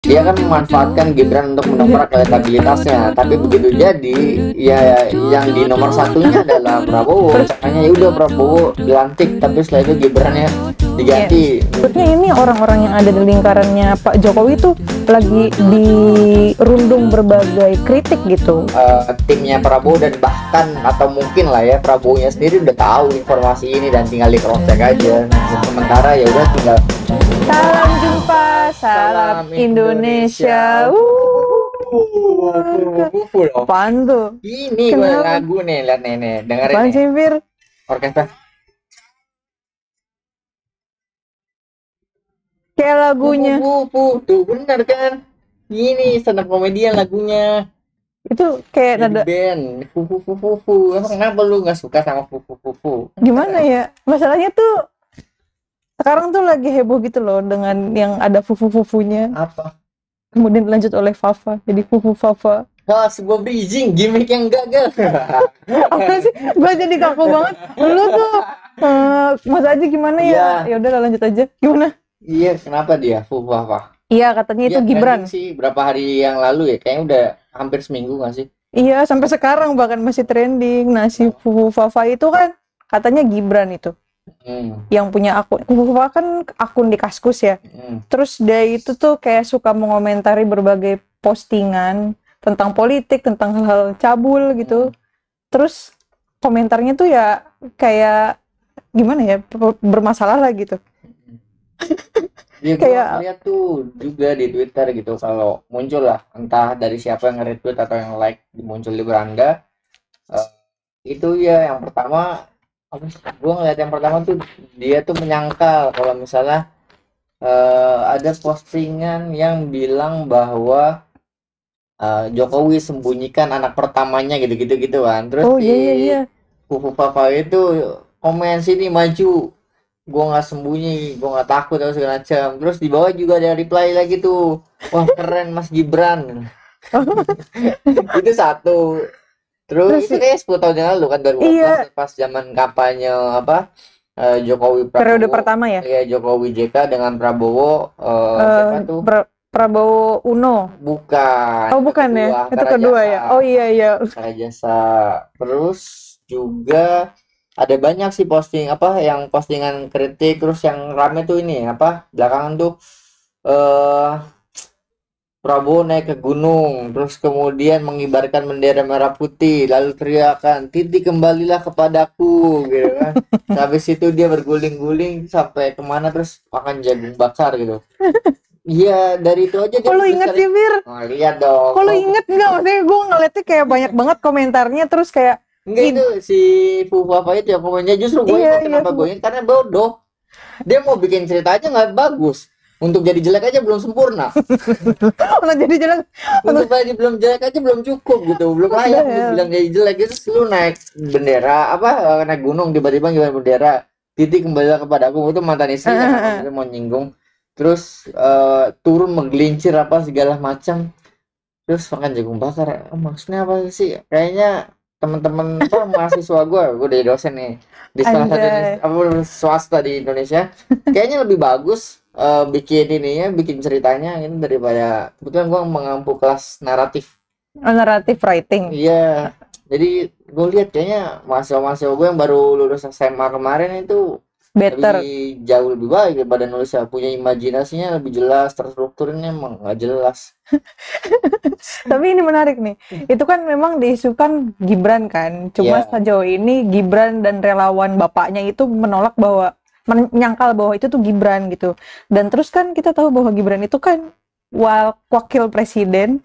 dia kan memanfaatkan Gibran untuk mendongkrak elektabilitasnya, tapi begitu jadi ya yang di nomor satunya adalah Prabowo. Caranya ya udah Prabowo dilantik, tapi setelah itu Gibrannya diganti. Sebetulnya ini orang-orang yang ada di lingkarannya Pak Jokowi tuh lagi dirundung berbagai kritik gitu. Timnya Prabowo dan bahkan atau mungkin lah ya Prabowo-nya sendiri udah tahu informasi ini dan tinggal di cross check aja. Sementara ya udah tinggal salam jumpa, salam Indonesia. Apaan tuh? Ini gue lagu nih, lihat nih, dengerin apaan nih. sih, Fir? Orkestra. Kayak lagunya. Tuh bener kan? Ini stand up komedian lagunya. Itu kayak nada band. Emang kenapa lu nggak suka sama Gimana ya? Masalahnya tuh sekarang tuh lagi heboh gitu loh dengan yang ada fufu-fufunya. Apa? Kemudian dilanjut oleh Fafa, jadi fufu Fafa. Sebuah bridging gimmick yang gagal. Apa sih? Gue jadi kaku banget. Lu tuh Mas Aji gimana ya? Ya udah lanjut aja. Gimana? Iya, kenapa dia fufu apa? Iya, katanya itu Gibran. Sih berapa hari yang lalu ya? Kayaknya udah hampir seminggu nggak sih? Iya, sampai sekarang bahkan masih trending. Nah, si fufu Fafa itu kan katanya Gibran itu. Yang punya akun Fufa kan akun di Kaskus ya. Terus dia itu tuh kayak suka mengomentari berbagai postingan tentang politik, tentang hal-hal cabul gitu. Terus komentarnya tuh ya kayak gimana ya, bermasalah lah gitu. Ya, kayak lihat tuh juga di Twitter gitu kalau muncul lah entah dari siapa yang nge-retweet atau yang like muncul di beranda. Itu ya yang pertama gue ngeliat yang pertama tuh dia tuh menyangkal kalau misalnya ada postingan yang bilang bahwa Jokowi sembunyikan anak pertamanya gitu kan. Terus Fufu Papa itu komen sini maju, gue nggak sembunyi, gue nggak takut atau segala macam. Terus di bawah juga ada reply lagi tuh, wah keren Mas Gibran. Itu satu. Terus itu kayak 10 tahun yang lalu kan 2014 pas zaman kampanye Jokowi Prabowo. Periode pertama ya? Iya, Jokowi JK dengan Prabowo siapa tuh? Prabowo Uno. Bukan. Oh, bukan ya? Itu kedua ya. Oh iya. Jasa. Terus juga ada banyak sih postingan kritik. Terus yang rame tuh ini belakangan tuh Prabowo naik ke gunung, terus kemudian mengibarkan bendera merah putih, lalu teriakan, "Titik kembalilah kepadaku," gitu kan. Habis itu dia berguling-guling sampai kemana terus makan jagung bakar gitu. Iya, dari itu aja dia. Kalau inget sih, Fir? Lihat dong. Kalau inget nggak? Maksudnya gue ngeliatnya kayak banyak banget komentarnya, terus kayak enggak itu si Fufu apa itu ya komennya justru gue ingat kenapa gue ingat karena bodoh. Dia mau bikin cerita aja nggak bagus. Untuk jadi jelek aja belum sempurna. Untuk jadi jelek, untuk jadi belum jelek aja belum cukup gitu, belum layak bilang jadi jelek. Itu lu naik bendera naik gunung tiba-tiba gimana bendera titik kembali kepada aku, itu mantan istrinya mau nyinggung. Terus turun menggelincir segala macam, terus makan jagung bakar. Maksudnya apa sih? Kayaknya teman-teman mahasiswa gue dari dosen nih di salah satu swasta di Indonesia, kayaknya lebih bagus bikin ceritanya ini daripada kebetulan gue mengampu kelas naratif writing. Iya, jadi gue lihat kayaknya mahasiswa gue yang baru lulus SMA kemarin itu better, jauh lebih baik daripada nulisnya, punya imajinasinya lebih jelas, terstrukturnya emang nggak jelas. Tapi ini menarik nih, itu kan memang diisukan Gibran kan, cuma sejauh ini Gibran dan relawan bapaknya itu menyangkal bahwa itu tuh Gibran gitu. Dan terus kan kita tahu bahwa Gibran itu kan wakil presiden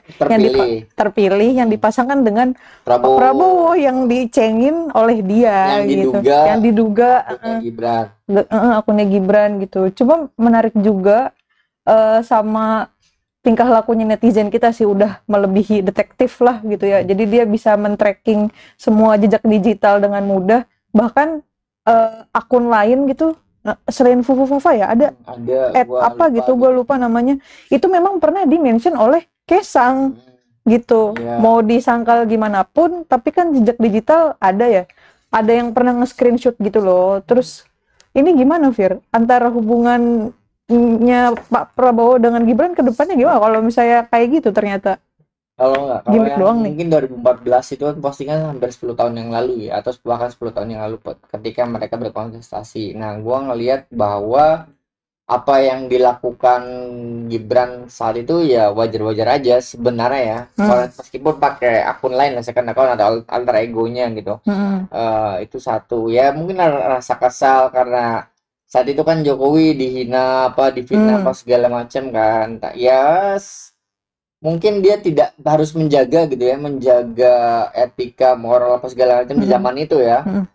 terpilih yang dipasangkan dengan Prabowo yang dicengin oleh dia yang diduga akunnya Gibran gitu. Cuma menarik juga sama tingkah lakunya netizen kita sih udah melebihi detektif lah gitu ya. Jadi dia bisa men-tracking semua jejak digital dengan mudah, bahkan akun lain gitu selain Fufu Fafa ya ada gitu gue lupa namanya, itu memang pernah di-mention oleh Kesang gitu. Mau disangkal gimana pun tapi kan jejak digital ada yang pernah nge-screenshot gitu loh. Terus ini gimana, Fir, antara hubungan Pak Prabowo dengan Gibran ke depannya gimana kalau misalnya kayak gitu ternyata Kalau gimmick yang doang nih? mungkin 2014 itu kan postingan hampir 10 tahun yang lalu ya, atau bahkan 10 tahun yang lalu ketika mereka berkontestasi. Nah, gua ngelihat bahwa apa yang dilakukan Gibran saat itu ya wajar-wajar aja sebenarnya ya. Hmm. Meskipun pakai akun lain, second account atau alter egonya gitu. Hmm. Itu satu. Ya mungkin ada rasa kesal karena saat itu kan Jokowi dihina apa difitnah apa Hmm. segala macam kan. Ya mungkin dia tidak harus menjaga gitu ya, menjaga etika, moral apa segala macam di Hmm. zaman itu ya. Hmm.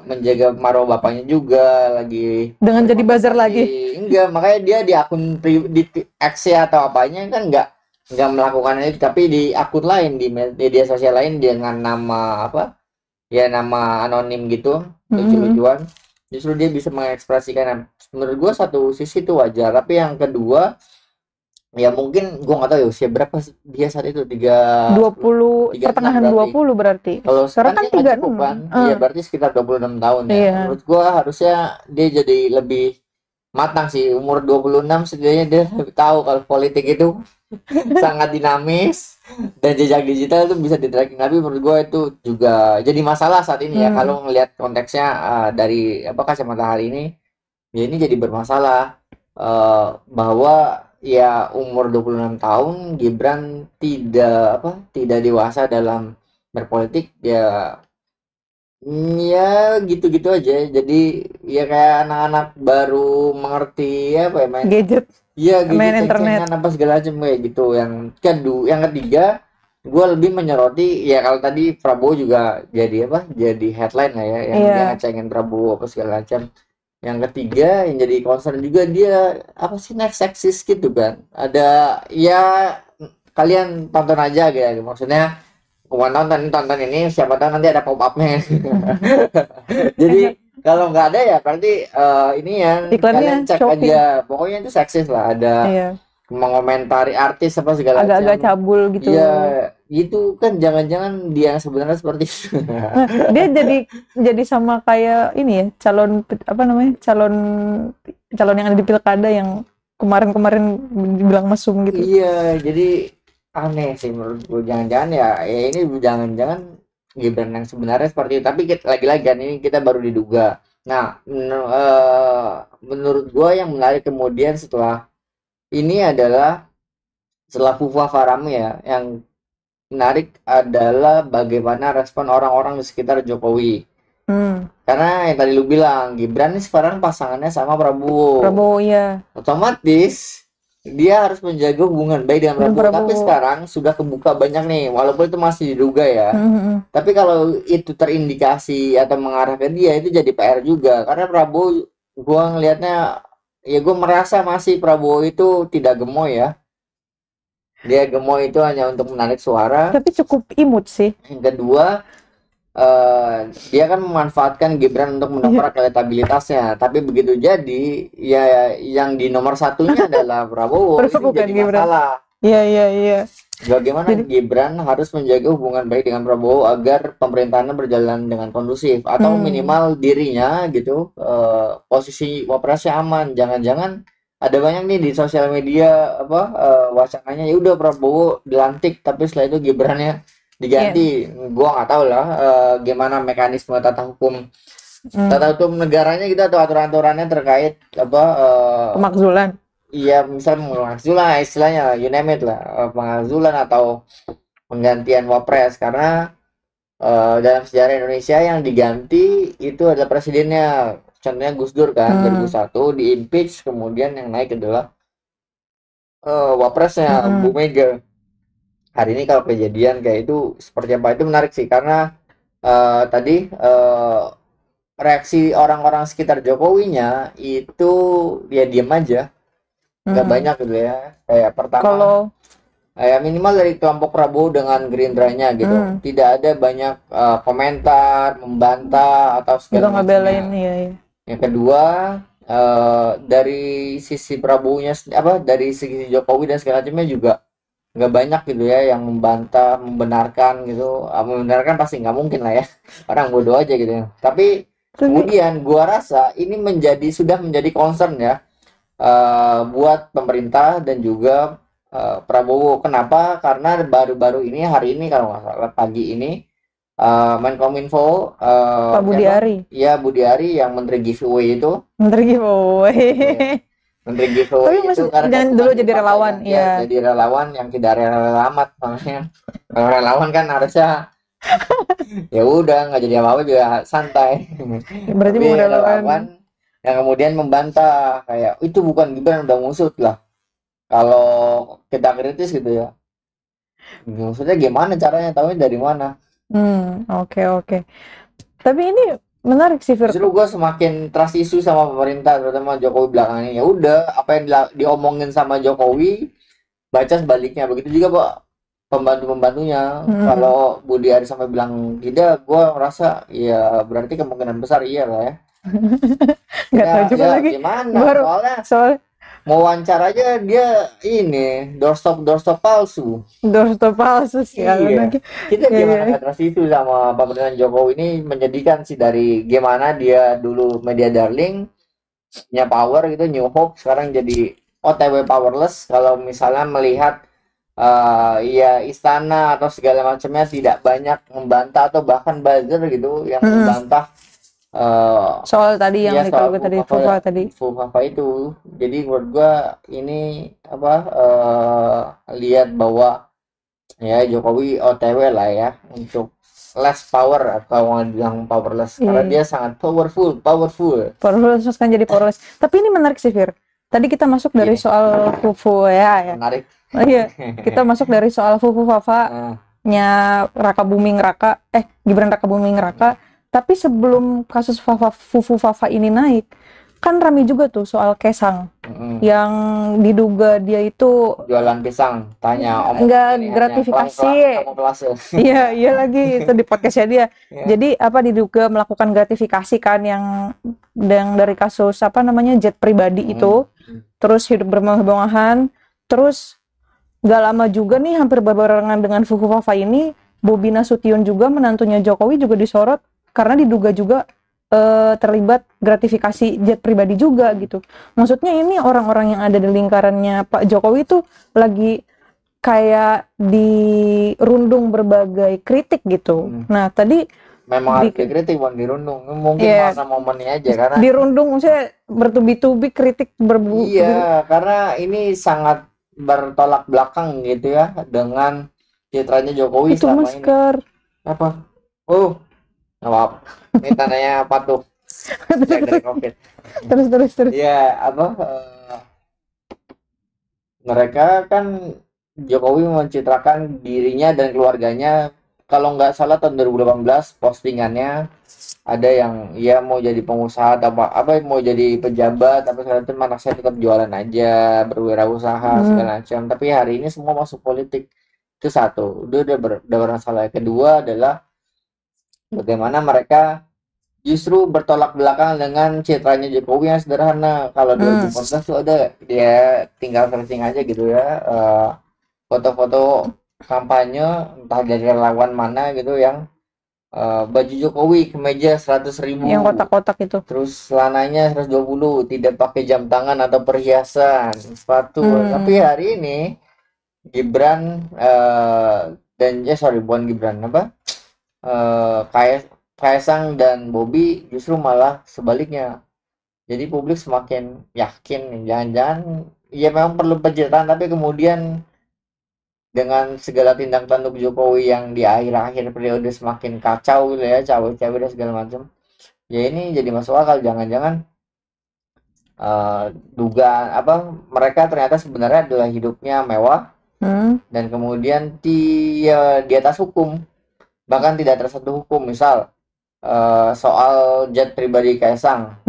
Menjaga marwah bapaknya juga lagi Dengan jadi buzzer berkontestasi. lagi. Enggak, makanya dia di akun di X atau apanya kan enggak melakukan itu, tapi di akun lain di media sosial lain dengan nama apa? Ya nama anonim gitu, Hmm. lucu-lucuan. Justru dia bisa mengekspresikan. Menurut gua satu sisi itu wajar, tapi yang kedua ya mungkin gua nggak tahu ya usia berapa dia saat itu 20 enam pertengahan berarti. 20 berarti. Kalau Sekarang kan kan dia nggak cukup 36. kan, iya berarti sekitar 26 tahun ya. Iya. Menurut gua harusnya dia jadi lebih matang sih, umur 26 setidaknya dia lebih tahu kalau politik itu sangat dinamis dan jejak digital itu bisa di-tracking. Tapi menurut gua itu juga jadi masalah saat ini ya Hmm. kalau ngelihat konteksnya dari apa kacamata hari ini, ya ini jadi bermasalah bahwa ya umur 26 tahun Gibran tidak dewasa dalam berpolitik ya. Ya gitu-gitu aja. Jadi ya kayak anak-anak baru mengerti apa ya main. Gadget, Iya gitu main internet. ceng-cengan apa segala macam kayak gitu. Yang ketiga, gue lebih menyoroti ya kalau tadi Prabowo juga jadi apa? Jadi headline lah ya, yang dia Iya. ngecengin Prabowo apa segala macam. Yang ketiga yang jadi concern juga dia apa sih next seksis gitu kan. Ada ya kalian tonton aja gitu. Maksudnya gua tonton ini siapa tahu nanti ada pop upnya. Jadi kalau nggak ada ya berarti ini yang kalian Iklannya cek shocking. aja. Pokoknya itu seksis lah. Ada Iya. mengomentari artis apa segala Agak-agak macam. cabul gitu. Iya, itu kan jangan-jangan dia yang sebenarnya seperti itu. Nah, dia jadi sama kayak ini ya, calon apa namanya? Calon calon yang ada di pilkada yang kemarin-kemarin dibilang mesum gitu. Iya, jadi aneh sih menurut gue. Jangan-jangan ya ini jangan-jangan Gibran yang sebenarnya seperti itu. Tapi lagi-lagi kan ini kita baru diduga. Nah, menurut gue yang menarik kemudian setelah Fufa Farami ya, yang menarik adalah bagaimana respon orang-orang di sekitar Jokowi. Hmm. Karena yang tadi lu bilang, Gibran ini sekarang pasangannya sama Prabowo. Prabowo ya. Otomatis dia harus menjaga hubungan baik dengan Dan Prabowo. Tapi Prabowo. sekarang sudah kebuka banyak nih, walaupun itu masih diduga ya. Hmm. Tapi kalau itu terindikasi atau mengarah ke dia, itu jadi PR juga. Karena Prabowo, gua ngelihatnya, ya gue merasa masih Prabowo itu tidak gemoy ya. Dia gemoy itu hanya untuk menarik suara. Tapi cukup imut sih. Yang kedua, dia kan memanfaatkan Gibran untuk Iya. mendongkrak elektabilitasnya. Tapi begitu jadi, ya yang di nomor satunya adalah Prabowo. Ini Prabowo kan jadi Gibran. masalah. Iya, iya, iya. Bagaimana Jadi, Gibran harus menjaga hubungan baik dengan Prabowo agar pemerintahannya berjalan dengan kondusif atau minimal dirinya gitu posisi wapresnya aman. Jangan-jangan ada banyak nih di sosial media apa wacananya ya udah Prabowo dilantik tapi setelah itu Gibrannya iya. diganti. Gua nggak tahu lah gimana mekanisme tata hukum negaranya gitu atau aturan-aturannya terkait apa Pemakzulan. iya misal pengakzulan istilahnya you name it lah pengakzulan atau penggantian wapres karena dalam sejarah Indonesia yang diganti itu adalah presidennya, contohnya Gus Dur kan 2001 di impeach, kemudian yang naik adalah wapresnya Bu Mega. Hari ini kalau kejadian kayak itu seperti apa itu menarik sih karena tadi reaksi orang-orang sekitar Jokowinya itu dia diam aja, nggak banyak gitu ya. Kayak pertama Kalau ya minimal dari kelompok Prabowo dengan Gerindranya gitu. Tidak ada banyak komentar, membantah atau juga segala ngebelain macamnya. ya, ya. Yang kedua dari sisi Prabowo-nya apa dari sisi Jokowi dan segala macamnya juga nggak banyak gitu ya yang membantah, membenarkan gitu. Membenarkan pasti nggak mungkin lah ya. Orang bodoh aja gitu ya. Tapi Tapi kemudian gua rasa ini sudah menjadi concern ya buat pemerintah dan juga Prabowo. Kenapa? Karena baru-baru ini, hari ini kalau nggak salah pagi ini, Menkominfo, Pak Budi siapa? Ari, Ya, Budi Ari yang menteri giveaway itu. menteri Iya, giveaway. menteri Tapi giveaway itu masih karena kan jangan dulu bukan dari jadi partai relawan, kan, ya ya. jadi relawan yang tidak rela amat namanya. Kalau relawan kan harusnya ya udah nggak jadi apa-apa juga santai. Berarti Tapi mau relawan. relawan yang kemudian membantah kayak itu bukan Gibran, udah ngusut lah. Kalau kita kritis gitu ya, maksudnya gimana caranya, tahunya dari mana? Oke, oke. Tapi ini menarik sih, Fir. Justru gue semakin trust isu sama pemerintah, terutama Jokowi belakangan ini. Ya udah, apa yang diomongin sama Jokowi, baca sebaliknya. Begitu juga Pak pembantu-pembantunya. Hmm, Kalau Budi Ari sampai bilang tidak, gue merasa ya berarti kemungkinan besar iya lah ya. nggak tahu Ya, juga ya lagi. gimana? Baru Soalnya soal mau wawancara aja dia ini doorstop palsu. doorstop palsu ya Iya, lagi. kita Ya, gimana ya. nggak trust itu sama pemerintahan Jokowi ini, menyedihkan sih, dari gimana dia dulu media darling, punya power gitu, New Hope, sekarang jadi OTW powerless. Kalau misalnya melihat ya istana atau segala macamnya tidak banyak membantah atau bahkan buzzer gitu yang Hmm, membantah soal tadi yang ya soal dikeluhkan tadi, Fufa tadi. Fufafa itu. Jadi menurut gua ini apa, lihat bahwa ya Jokowi OTW lah ya untuk less power, atau mau bilang powerless, karena Iya, dia sangat powerful. powerless kan jadi powerless. Tapi ini menarik sih, Fir. Tadi kita masuk dari Gini, soal Fufu ya. menarik. Oh iya, kita masuk dari soal Fufu Nah, Fafa-nya Raka Buming Raka, Gibran Raka Buming Raka. Tapi sebelum kasus Fufu Fafa ini naik, kan rame juga tuh soal Kesang yang diduga dia itu jualan pisang, tanya enggak ini hanya gratifikasi. kamuflase. Iya, iya lagi itu di podcastnya dia. Ya. Jadi apa diduga melakukan gratifikasi kan yang dari kasus apa namanya jet pribadi itu, terus hidup bermewah-mewahan, terus gak lama juga nih hampir berbarengan dengan Fufu Fafa ini, Bobi Nasution juga menantunya Jokowi juga disorot karena diduga juga terlibat gratifikasi jet pribadi juga gitu. Maksudnya ini orang-orang yang ada di lingkarannya Pak Jokowi itu lagi kayak dirundung berbagai kritik gitu. Nah, tadi Memang harus dikritik, bukan dirundung. Mungkin ya masa momennya aja karena dirundung maksudnya bertubi-tubi kritik iya, karena ini sangat bertolak belakang gitu ya dengan citranya Jokowi itu selama ini. masker. Apa? Oh, maaf. Ini tandanya patuh dari COVID. Terus. Iya, apa? Mereka kan, Jokowi mencitrakan dirinya dan keluarganya, kalau nggak salah tahun 2018 postingannya ada yang ya mau jadi pengusaha atau apa mau jadi pejabat, tapi sekarang itu anak saya tetap jualan aja, berwirausaha segala macam, tapi hari ini semua masuk politik. Itu satu, udah bermasalah. Kedua adalah bagaimana mereka justru bertolak belakang dengan citranya Jokowi yang sederhana. Kalau 2014 tuh ada dia tinggal searching aja gitu ya, foto-foto kampanye entah dari relawan mana gitu yang baju Jokowi kemeja 100.000, Yang kotak-kotak itu. terus celananya 120, tidak pakai jam tangan atau perhiasan, sepatu. Tapi hari ini Gibran dan sorry, bukan Gibran, apa, Kaisang dan Bobi justru malah sebaliknya. Jadi publik semakin yakin nih, jangan-jangan ya memang perlu pencitraan, tapi kemudian dengan segala tindak tanduk Jokowi yang di akhir-akhir periode semakin kacau gitu ya, cawe-cawe dan segala macam. Ya ini jadi masuk akal, jangan-jangan dugaan apa, mereka ternyata sebenarnya adalah hidupnya mewah dan kemudian di atas hukum, bahkan tidak tersentuh hukum. Misal soal jet pribadi Kaisang,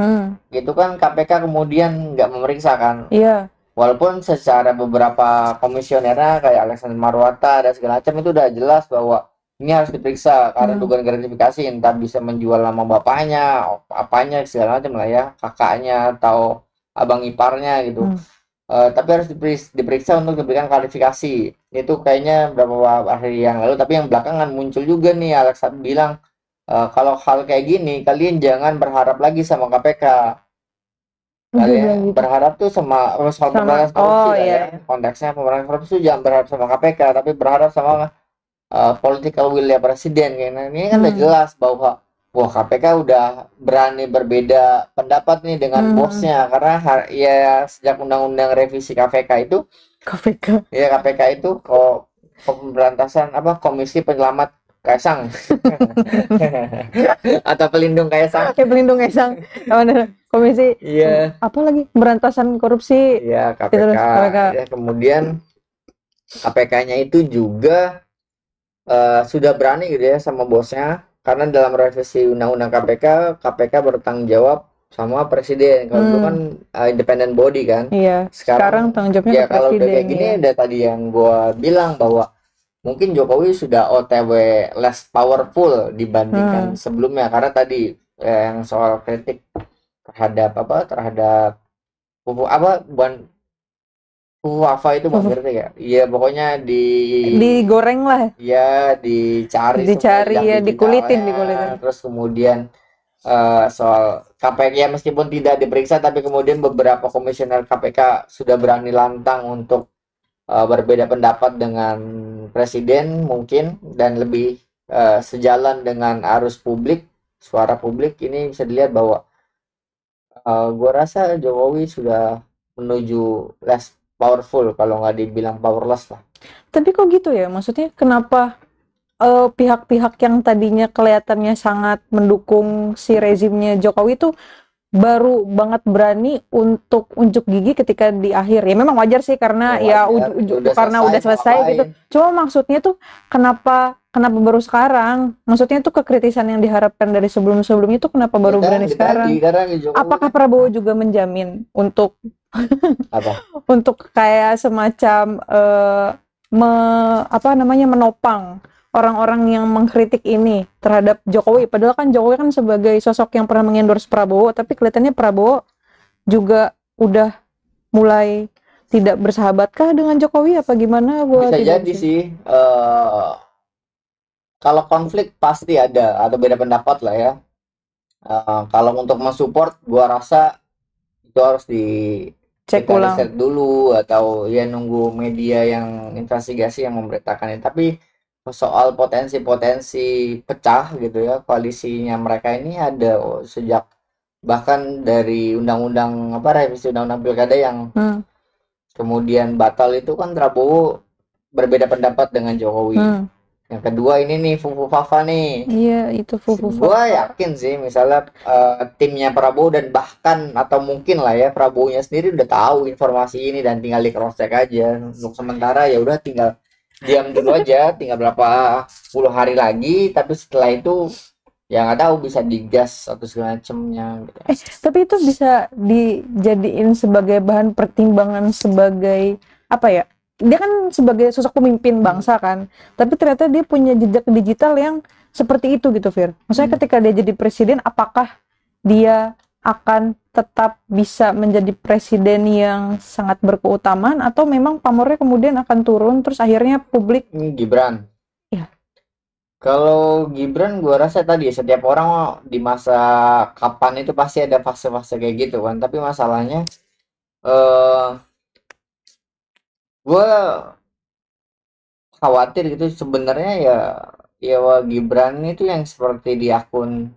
itu kan KPK kemudian nggak memeriksa kan. Iya. Walaupun secara beberapa komisionernya kayak Alexander Marwata dan segala macam itu udah jelas bahwa ini harus diperiksa karena dugaan gratifikasi, entah bisa menjual nama bapaknya, apanya segala macam lah ya, kakaknya atau abang iparnya gitu. Tapi harus diperiksa untuk diberikan klarifikasi. Itu kayaknya beberapa hari yang lalu, tapi yang belakangan muncul juga nih Alex bilang, kalau hal kayak gini kalian jangan berharap lagi sama KPK. Dia bilang Kalian gitu. berharap tuh sama soal Sama, pemberantasan korupsi oh lah ya. iya. Konteksnya pemberantasan korupsi tuh jangan berharap sama KPK, tapi berharap sama political will ya presiden. Karena ini kan udah Hmm. jelas bahwa wah KPK udah berani berbeda pendapat nih dengan Hmm. bosnya karena ya sejak undang-undang revisi KPK itu KPK. ya KPK itu kok pemberantasan apa Komisi Penyelamat Kaisang atau pelindung Kaisang. Pelindung Esang. Mana komisi Iya, apa lagi? Pemberantasan korupsi. iya KPK. Terus KPK. Ya kemudian KPK-nya itu juga sudah berani gitu ya sama bosnya karena dalam revisi undang-undang KPK, KPK bertanggung jawab sama presiden. Kalau dulu kan Hmm. Independent body kan. Iya, sekarang Sekarang tanggung jawabnya ya ke kalau udah presiden kayak gini ya. udah tadi yang gua bilang bahwa mungkin Jokowi sudah OTW less powerful dibandingkan Hmm. sebelumnya karena tadi yang soal kritik terhadap terhadap apa bukan apa itu Bang Fufu. ngerti ya? Iya pokoknya Digoreng lah, ya dicari semua dicari jejak ya, dikulitin, digitalnya dikulitin. terus kemudian soal KPK ya meskipun tidak diperiksa tapi kemudian beberapa komisioner KPK sudah berani lantang untuk berbeda pendapat dengan presiden mungkin dan lebih sejalan dengan arus publik suara publik ini bisa dilihat bahwa gua rasa Jokowi sudah menuju less powerful kalau nggak dibilang powerless lah. Tapi kok gitu ya? Maksudnya kenapa pihak-pihak yang tadinya kelihatannya sangat mendukung si rezimnya Jokowi itu baru banget berani untuk unjuk gigi ketika di akhir. Ya memang wajar sih karena Ya ya wajar, udah karena selesai udah mau selesai gitu. ngapain. Cuma maksudnya tuh kenapa kenapa baru sekarang? Maksudnya tuh kekritisan yang diharapkan dari sebelum-sebelumnya tuh kenapa Ya baru berani tadi sekarang? karena Jokowi Apakah Prabowo juga menjamin untuk apa? untuk kayak semacam apa namanya menopang orang-orang yang mengkritik ini terhadap Jokowi, padahal kan Jokowi kan sebagai sosok yang pernah mengendorse Prabowo, tapi kelihatannya Prabowo juga udah mulai tidak bersahabatkah dengan Jokowi apa gimana, gua Bisa tidak jadi bisa. sih kalau konflik pasti ada atau beda pendapat lah ya. Kalau untuk mensupport gua rasa itu harus Cek kita ulang. riset dulu atau ya nunggu media yang investigasi yang memberitakan ini. Tapi soal potensi-potensi pecah gitu ya koalisinya mereka ini ada sejak bahkan dari undang-undang revisi undang-undang pilkada yang Hmm. kemudian batal itu kan Prabowo berbeda pendapat dengan Jokowi. Hmm. Yang kedua ini nih Fufu Fafa nih. Iya, itu Fufu Gue Fafa. yakin sih misalnya timnya Prabowo dan bahkan atau mungkin lah ya Prabowo-nya sendiri udah tahu informasi ini dan tinggal di cross check aja. Untuk sementara ya udah tinggal diam dulu aja, tinggal berapa puluh hari lagi. Tapi setelah itu ya nggak tahu bisa digas atau segala macamnya. Gitu. Tapi itu bisa dijadiin sebagai bahan pertimbangan sebagai apa ya? Dia kan sebagai sosok pemimpin bangsa kan, tapi ternyata dia punya jejak digital yang seperti itu gitu, Fir. Maksudnya ketika dia jadi presiden, apakah dia akan tetap bisa menjadi presiden yang sangat berkeutamaan atau memang pamornya kemudian akan turun terus akhirnya publik Ini Gibran. ya. Kalau Gibran gue rasa tadi setiap orang di masa kapan itu pasti ada fase-fase kayak gitu kan. Tapi masalahnya eh gue khawatir gitu sebenarnya ya Gibran itu yang seperti di akun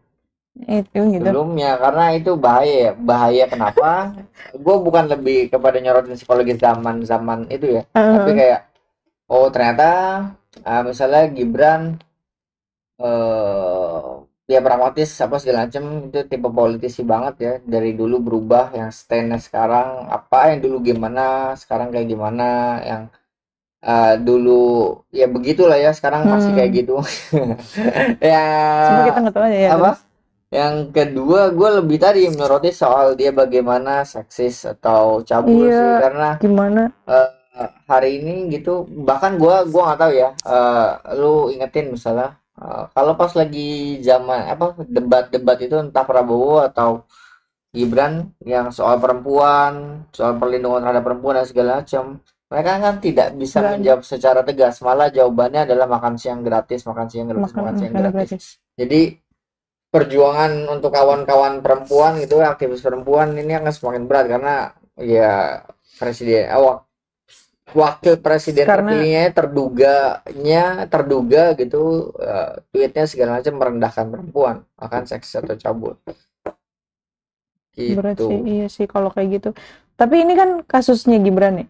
Itu gitu. sebelumnya karena itu bahaya ya. Bahaya kenapa? Gue bukan lebih kepada nyorotin psikologis zaman-zaman itu ya. Tapi kayak oh ternyata misalnya Gibran eh dia pragmatis apa segala macam itu tipe politisi banget ya dari dulu berubah yang stand sekarang apa yang dulu gimana sekarang kayak gimana yang dulu ya begitulah ya sekarang pasti kayak gitu ya Cuma kita nggak tahu aja ya apa terus. yang kedua gue lebih tadi menyoroti soal dia bagaimana seksis atau cabul Iya, sih karena gimana? eh, hari ini gitu bahkan gua nggak tahu ya lu ingetin misalnya kalau pas lagi zaman apa debat-debat itu entah Prabowo atau Gibran yang soal perempuan soal perlindungan terhadap perempuan dan segala macam mereka kan tidak bisa Nggak ada. menjawab secara tegas malah jawabannya adalah makan siang gratis makan siang gratis Makan makan siang makanan gratis gratis. jadi perjuangan untuk kawan-kawan perempuan gitu, aktivis perempuan ini akan semakin berat karena ya presiden wakil presiden Karena terpilihnya terduga gitu, tweetnya segala macam merendahkan perempuan, akan seks atau cabul berat sih, gitu. iya sih kalau kayak gitu. Tapi ini kan kasusnya Gibran nih.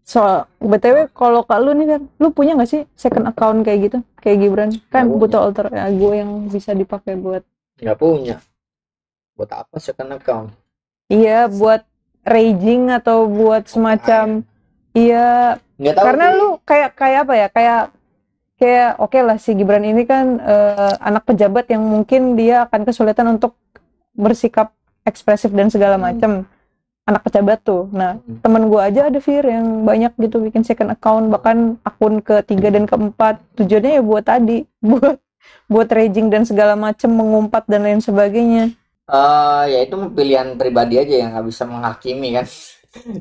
Soal BTW kalau Kak lu nih kan, lu punya nggak sih second account kayak gitu? Kayak Gibran kan Nggak punya, butuh alter ego yang bisa dipakai buat nggak punya. Buat apa second account? iya buat raging atau buat semacam iya Nggak tahu karena sih. lu kayak kayak apa ya? Kayak kayak oke lah si Gibran ini kan anak pejabat yang mungkin dia akan kesulitan untuk bersikap ekspresif dan segala macam. Anak pejabat tuh. Nah, temen gue aja ada Fir yang banyak gitu bikin second account, bahkan akun ketiga dan keempat. Tujuannya ya buat tadi, buat raging dan segala macam, mengumpat dan lain sebagainya. Ya itu pilihan pribadi aja yang nggak bisa menghakimi kan.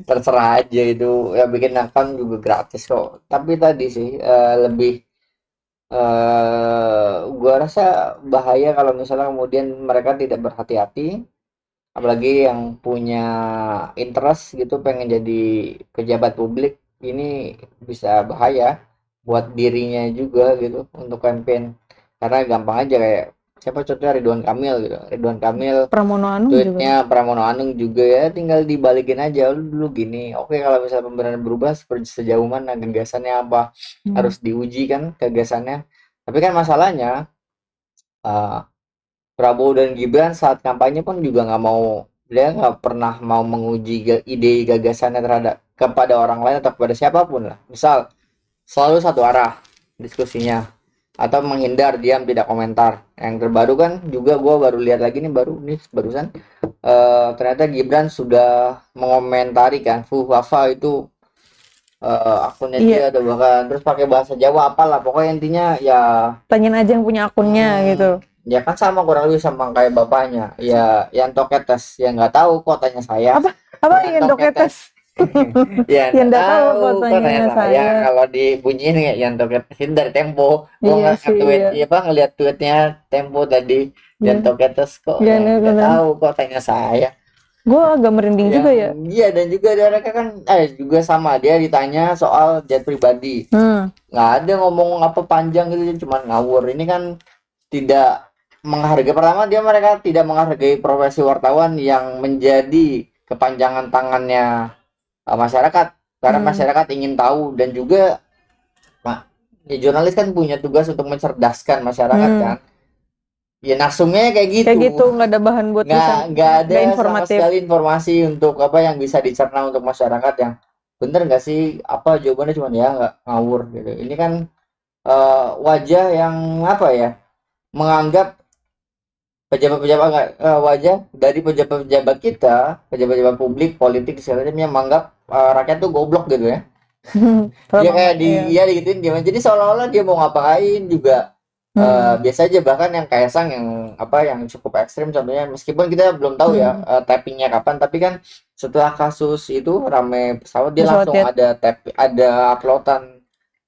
Terserah aja itu, ya bikin account juga gratis kok. Tapi tadi sih lebih gua rasa bahaya kalau misalnya kemudian mereka tidak berhati-hati, apalagi yang punya interest gitu pengen jadi pejabat publik, ini bisa bahaya buat dirinya juga gitu untuk campaign, karena gampang aja kayak siapa contohnya Ridwan Kamil gitu. Ridwan Kamil Pramono Anung juga. tweetnya Pramono Anung juga ya tinggal dibalikin aja, lu dulu gini, oke kalau misalnya pembenaran berubah seperti sejauh mana gagasannya apa, harus diuji kan gagasannya. Tapi kan masalahnya uh, Prabowo dan Gibran saat kampanye pun juga nggak mau, dia nggak pernah mau menguji ide gagasannya terhadap kepada orang lain atau kepada siapapun lah. Misal selalu satu arah diskusinya atau menghindar, diam, tidak komentar. Yang terbaru kan juga gue baru lihat lagi nih, barusan ternyata Gibran sudah mengomentari kan Wafa itu akunnya dia Iya, ada bahkan terus pakai bahasa Jawa apalah, pokoknya intinya ya tanyain aja yang punya akunnya gitu. ya kan sama kurang lebih sama kayak bapaknya ya, Yanto Ketes ya nggak tahu kok tanya saya. Apa? Apa yang Yanto Ketes. doketes? Ya Yang nggak nggak tahu tahu kok kok tanya tanya saya, saya. kalau dibunyiin ya Yanto Ketes ini dari Tempo, gua Iya sih, nge-tweet iya. ya apa ngeliat tweetnya Tempo tadi, Iya. Yanto Ketes kok Iya, ya nggak benar. tahu kok tanya saya. Gue agak merinding juga Yang ya. iya, dan juga mereka kan juga sama, dia ditanya soal jet pribadi nggak ada ngomong apa panjang gitu, dia cuma ngawur. Ini kan tidak menghargai, pertama dia mereka tidak menghargai profesi wartawan yang menjadi kepanjangan tangannya masyarakat, karena masyarakat ingin tahu. Dan juga ya, jurnalis kan punya tugas untuk mencerdaskan masyarakat kan, ya narsumnya kayak gitu, Kayak gitu, nggak ada bahan buat bisa, nggak ada nggak sama informatif. sekali informasi untuk apa yang bisa dicerna untuk masyarakat, yang bener nggak sih apa jawabannya, cuma ya nggak, ngawur gitu. Ini kan wajah yang apa ya, menganggap pejabat-pejabat wajah dari pejabat-pejabat kita, pejabat-pejabat publik politik segala macam, yang menganggap rakyat tuh goblok gitu ya. Dia kayak Iya. iya digituin dia, jadi seolah-olah dia mau ngapain juga biasa aja. Bahkan yang Kaisang yang apa yang cukup ekstrim contohnya, meskipun kita belum tahu ya tappingnya kapan, tapi kan setelah kasus itu rame pesawat, dia Pesawat langsung jet. ada uploadan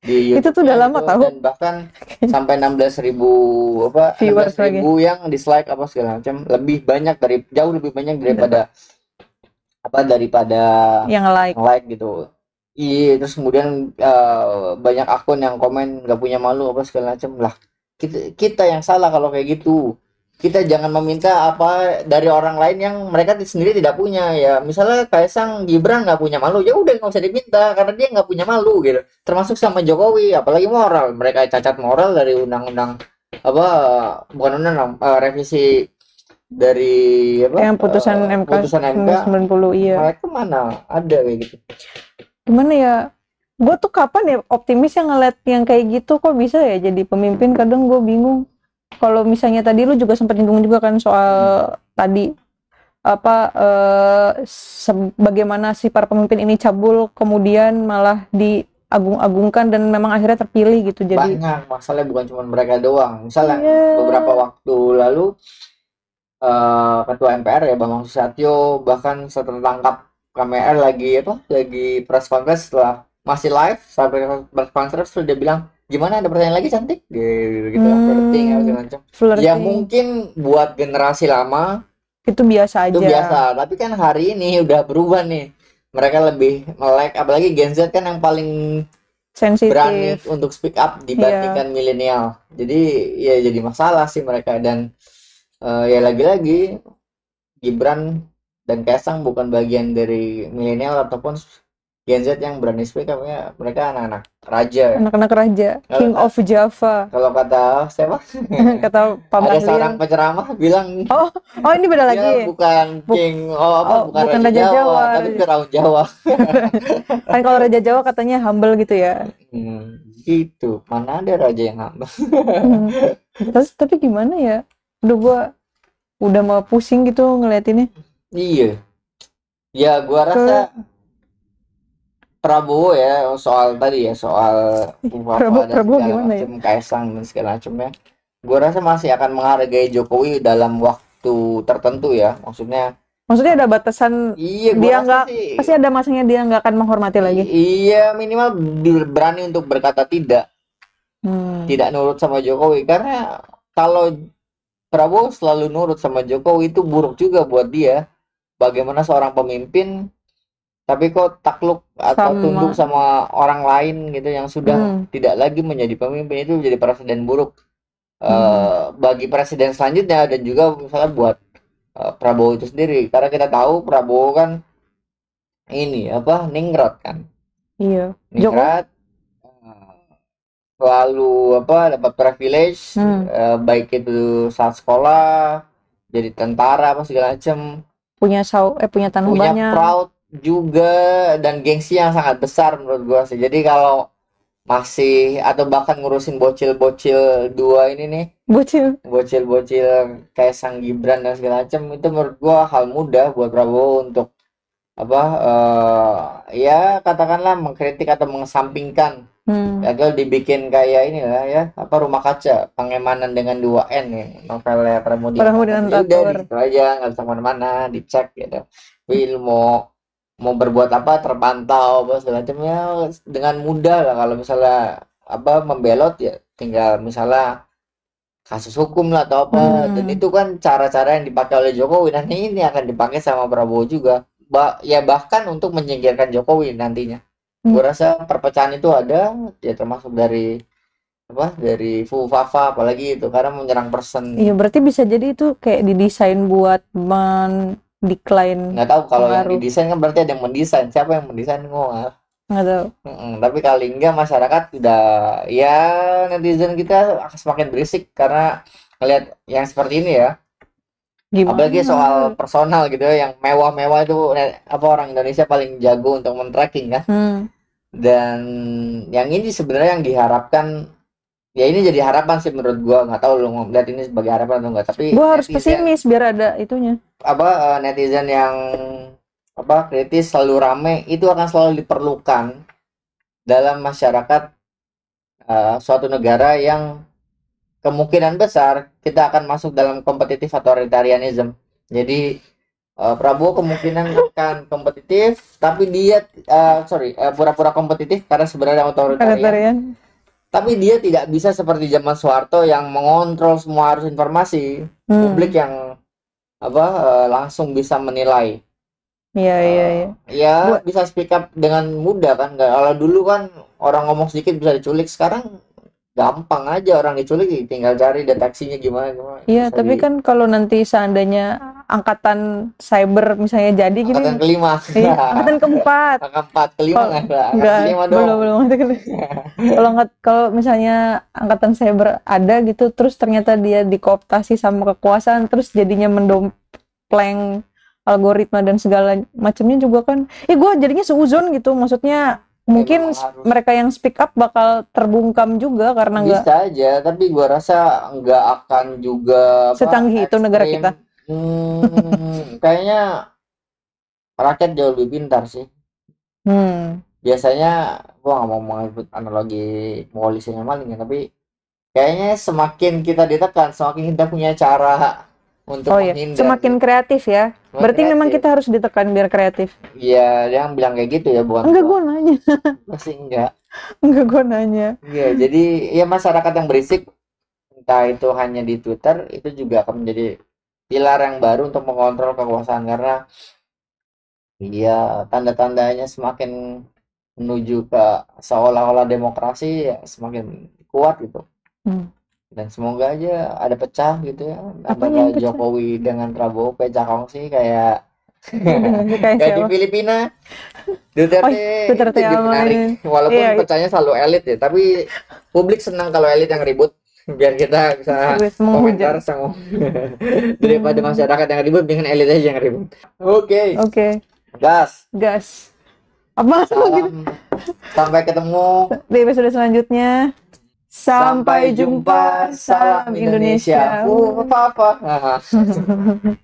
di Itu tuh udah YouTube-nya lama gitu, tahu. dan bahkan sampai 16.000 apa Viewers lagi. 16.000 yang dislike apa segala macam, lebih banyak jauh lebih banyak daripada Yang like. like gitu. Iya, terus kemudian banyak akun yang komen nggak punya malu apa segala macam lah. Kita yang salah kalau kayak gitu. Kita jangan meminta apa dari orang lain yang mereka sendiri tidak punya. Ya misalnya Kaisang Gibran nggak punya malu, ya udah nggak usah diminta karena dia nggak punya malu gitu. Termasuk sama Jokowi, apalagi moral, mereka cacat moral dari undang-undang apa, bukan undang, revisi dari apa, Yang putusan MK putusan MK, 90, iya. mereka mana ada kayak gitu. Gimana ya? Gue tuh kapan ya optimis yang ngeliat yang kayak gitu, kok bisa ya jadi pemimpin, kadang gue bingung. Kalau misalnya tadi lu juga sempat nyinggung juga kan soal tadi apa bagaimana si para pemimpin ini cabul kemudian malah diagung-agungkan dan memang akhirnya terpilih gitu. Jadi Banyak masalahnya, bukan cuma mereka doang. Misalnya iya. beberapa waktu lalu ketua MPR ya Bambang Susatyo bahkan setelah tangkap KMR lagi press conference, setelah masih live sampai press conference, terus dia bilang gimana, ada pertanyaan lagi cantik gitu lah, flirting apa segala macam. Ya Flirting mungkin buat generasi lama itu biasa itu aja, biasa, tapi kan hari ini udah berubah nih, mereka lebih melek, apalagi Gen Z kan yang paling berani sensitif. untuk speak up Iya, dibandingkan milenial. Jadi ya jadi masalah sih mereka. Dan ya lagi-lagi Gibran dan Kaisang bukan bagian dari milenial ataupun Gen Z yang berani speak up ya. Mereka anak-anak raja ya. anak-anak raja, Kalau King of Java, kalau kata siapa? kata Pak Ada seorang Bahlil. penceramah bilang Oh, oh ini beda dia lagi. bukan Buk, king, oh apa, oh, bukan bukan Raja Raja Jawa, Jawa. tapi Firaun Jawa. Kan kalau Raja Jawa katanya humble gitu ya. Gitu. Mana ada raja yang hamba. Hmm. Tapi gimana ya? Udah gua udah mau pusing gitu ngeliatinnya. Iya. Ya gua rasa Ke Prabowo ya, soal tadi ya, soal Prabowo, Wafa dan Prabowo segala gimana ya? macam, Kaisang dan segala macamnya. Gua rasa masih akan menghargai Jokowi dalam waktu tertentu ya. Maksudnya Maksudnya ada batasan iya, gua dia rasa nggak, sih pasti ada masanya dia nggak akan menghormati lagi. iya, minimal berani untuk berkata tidak, Hmm. tidak nurut sama Jokowi, karena kalau Prabowo selalu nurut sama Jokowi itu buruk juga buat dia. Bagaimana seorang pemimpin tapi kok takluk atau tunduk Sama. sama orang lain gitu yang sudah Hmm. tidak lagi menjadi pemimpin, itu jadi presiden buruk Hmm. bagi presiden selanjutnya dan juga misalnya buat Prabowo itu sendiri, karena kita tahu Prabowo kan ini apa, ningrat kan, Iya. Jokowi. ningrat selalu apa, dapat privilege Hmm. baik itu saat sekolah jadi tentara apa segala macam, Punya tanah punya banyak. proud juga dan gengsi yang sangat besar menurut gua sih. Jadi kalau masih atau bahkan ngurusin bocil-bocil dua ini nih, Bocil. bocil-bocil kayak Sang Gibran dan segala macam, itu menurut gua hal mudah buat Prabowo untuk apa, ya katakanlah mengkritik atau mengesampingkan. Hmm. Gagal dibikin kayak inilah ya, apa, Rumah Kaca Pengemanan dengan 2 N ya, novelnya Pramudia Pramu Anantatur. dengan Ya udah di Tator. situ aja, nggak bisa kemana-mana, dicek gitu. Tapi lu mau mau berbuat apa terpantau apa segala macamnya dengan mudah lah. Kalau misalnya apa membelot ya tinggal misalnya kasus hukum lah atau apa, dan Hmm. itu kan cara-cara yang dipakai oleh Jokowi nanti ini akan dipakai sama Prabowo juga, ya bahkan untuk menyingkirkan Jokowi nantinya. Hmm. Gue rasa perpecahan itu ada ya, termasuk dari apa, dari Fafa apalagi itu karena menyerang person. Iya, berarti bisa jadi itu kayak didesain buat mendecline Nggak tahu kalau yang pengaruh. didesain kan berarti ada yang mendesain, siapa yang mendesain ngomong. Nggak tahu. Tapi kali enggak masyarakat udah ya, netizen kita akan semakin berisik karena ngelihat yang seperti ini ya. Apalagi soal Gimana? personal gitu ya, yang mewah-mewah itu apa, orang Indonesia paling jago untuk men-tracking kan. Hmm. Dan yang ini sebenarnya yang diharapkan, ya ini jadi harapan sih menurut gua, nggak tahu lu ngeliat ini sebagai harapan atau enggak, tapi Gue harus netizen pesimis biar ada itunya. apa, netizen yang apa kritis selalu rame itu akan selalu diperlukan dalam masyarakat suatu negara yang kemungkinan besar kita akan masuk dalam kompetitif authoritarianism. Jadi Prabowo kemungkinan akan kompetitif, tapi dia pura-pura kompetitif karena sebenarnya authoritarian. Vegetarian. Tapi dia tidak bisa seperti zaman Soeharto yang mengontrol semua arus informasi, publik yang apa langsung bisa menilai. Iya, iya, iya. Ya Gua, bisa speak up dengan mudah kan. Kalau dulu kan orang ngomong sedikit bisa diculik, sekarang gampang aja orang diculik, tinggal cari deteksinya gimana gimana iya, bisa tapi kan kalau nanti seandainya angkatan cyber misalnya jadi gini, angkatan kelima. angkatan keempat. Angkatan keempat, kelima Kalau nggak ada, angkatan nggak, kelima belum dong. belum angkatan kelima. Kalau misalnya angkatan cyber ada gitu, terus ternyata dia dikooptasi sama kekuasaan, terus jadinya mendompleng algoritma dan segala macamnya juga kan. Gue jadinya seuzon gitu, maksudnya mungkin Memang harus mereka yang speak up bakal terbungkam juga karena nggak bisa aja, tapi gua rasa nggak akan juga apa secanggih itu negara ekstrim. kita. Kayaknya rakyat jauh lebih pintar sih. Biasanya gua nggak mau mengikut analogi polisi sama maling ya, tapi kayaknya semakin kita ditekan, semakin kita punya cara untuk Oh iya, menghindar. semakin kreatif ya. Berarti memang Kreatif. kita harus ditekan biar kreatif. Iya, dia yang bilang kayak gitu ya, bukan Enggak, gua. gue nanya. Pasti enggak. Enggak, gue nanya. Iya, jadi ya masyarakat yang berisik, entah itu hanya di Twitter, itu juga akan menjadi pilar yang baru untuk mengontrol kekuasaan, karena iya tanda-tandanya semakin menuju ke seolah-olah demokrasi ya semakin kuat gitu. Hmm. Dan semoga aja ada pecah gitu ya, Apanya yang antara pecah? Jokowi dengan Prabowo pecah kongsi kayak Kayak kayak di siapa? Filipina. Oh, Duterte itu Duterte jadi sama menarik, ini. Iya, walaupun pecahnya selalu elit ya, tapi publik senang kalau elit yang ribut, biar kita bisa wis komentar menghujat. sama daripada masyarakat yang ribut, dengan elit aja yang ribut. Oke, Oke, gas. gas. Apa gitu? Salam, sampai ketemu. Di episode selanjutnya. Sampai jumpa. Salam Salam Indonesia. Indonesia. Papa.